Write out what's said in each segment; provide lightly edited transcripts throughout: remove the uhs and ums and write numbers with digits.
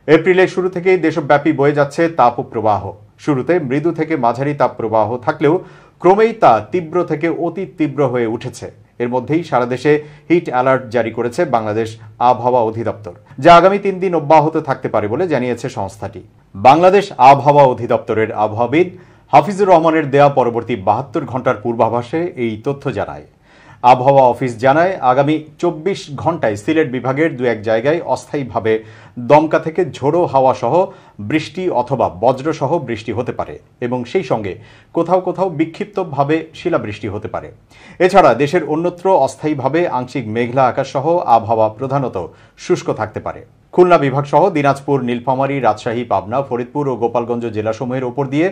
এপ্রিলের শুরু থেকেই দেশব্যাপী বয়ে যাচ্ছে তাপপ্রবাহ। শুরুতে মৃদু থেকে মাঝারি তাপপ্রবাহ থাকলেও ক্রমেই তা তীব্র থেকে অতি তীব্র হয়ে উঠেছে। এর মধ্যেই সারা দেশে হিট অ্যালার্ট জারি করেছে বাংলাদেশ আবহাওয়া অধিদপ্তর, যা আগামী 3 দিন অব্যাহত থাকতে পারে বলে জানিয়েছে সংস্থাটি। বাংলাদেশ আবহাওয়া অধিদপ্তরের আবহাওয়াবিদ হাফিজুর রহমানের দেয়া পরবর্তী 72 ঘন্টার পূর্বাভাসে এই তথ্য জানায়। আবহাওয়া অফিস জানায়, আগামী 24 ঘন্টায় সিলেট বিভাগের 2-1 জায়গায় অস্থায়ীভাবে দমকা থেকে ঝোড়ো হাওয়া সহ বৃষ্টি অথবা বজ্রসহ বৃষ্টি হতে পারে এবং সেই সঙ্গে কোথাও কোথাও বিক্ষিপ্তভাবে শিলাবৃষ্টি হতে পারে। এছাড়া দেশের অন্যত্র অস্থায়ীভাবে আংশিক মেঘলা আকাশ সহ আবহাওয়া প্রধানত শুষ্ক থাকতে পারে। খুলনা বিভাগ সহ দিনাজপুর, নীলফামারী, রাজশাহী, পাবনা, ফরিদপুর ও গোপালগঞ্জ জেলাসমূহের ওপর দিয়ে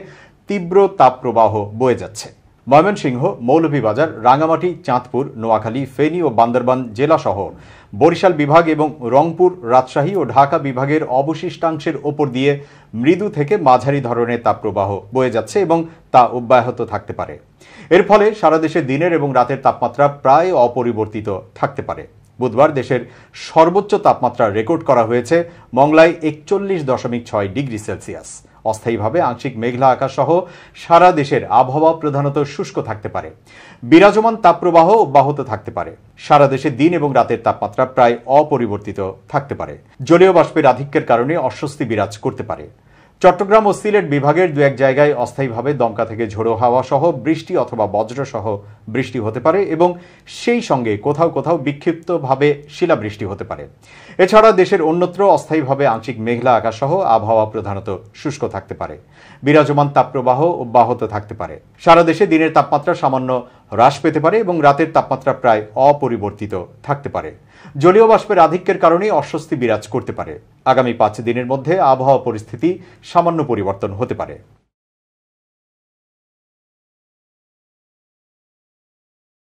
তীব্র তাপপ্রবাহ বয়ে যাচ্ছে। ময়মনসিংহ, মৌলভীবাজার, রাঙ্গামাটি, চাঁদপুর, নোয়াখালী, ফেনী ও বান্দরবান জেলাসহ বরিশাল বিভাগ এবং রংপুর, রাজশাহী ও ঢাকা বিভাগের অবশিষ্টাংশের ওপর দিয়ে মৃদু থেকে মাঝারি ধরনের তাপপ্রবাহ বয়ে যাচ্ছে এবং তা অব্যাহত থাকতে পারে। এর ফলে সারা দেশে দিনের এবং রাতের তাপমাত্রা প্রায় অপরিবর্তিত থাকতে পারে। বুধবার দেশের সর্বোচ্চ তাপমাত্রা রেকর্ড করা হয়েছে মংলায় 41.6 ডিগ্রি সেলসিয়াস। অস্থায়ীভাবে আংশিক মেঘলা আকাশ সহ সারা দেশের আবহাওয়া প্রধানত শুষ্ক থাকতে পারে। বিরাজমান তাপপ্রবাহ অব্যাহত থাকতে পারে। সারা দেশে দিন এবং রাতের তাপমাত্রা প্রায় অপরিবর্তিত থাকতে পারে। জলীয় বাষ্পের আধিক্যের কারণে অস্বস্তি বিরাজ করতে পারে। চট্টগ্রাম ও সিলেট বিভাগের 2-1 জায়গায় অস্থায়ীভাবে দমকা থেকে ঝোড়ো হাওয়া সহ বৃষ্টি অথবা বজ্রসহ বৃষ্টি হতে পারে এবং সেই সঙ্গে কোথাও কোথাও বিক্ষিপ্তভাবে শিলাবৃষ্টি হতে পারে। এছাড়া দেশের অন্যত্র অস্থায়ীভাবে আংশিক মেঘলা আকাশ সহ আবহাওয়া প্রধানত শুষ্ক থাকতে পারে। বিরাজমান তাপপ্রবাহ অব্যাহত থাকতে পারে। সারা দেশে দিনের তাপমাত্রা সামান্য হ্রাস পেতে পারে এবং রাতের তাপমাত্রা প্রায় অপরিবর্তিত থাকতে পারে। জলীয় বাষ্পের আধিক্যের কারণে অস্বস্তি বিরাজ করতে পারে। আগামী 5 দিনের মধ্যে আবহাওয়া পরিস্থিতি সামান্য পরিবর্তন হতে পারে।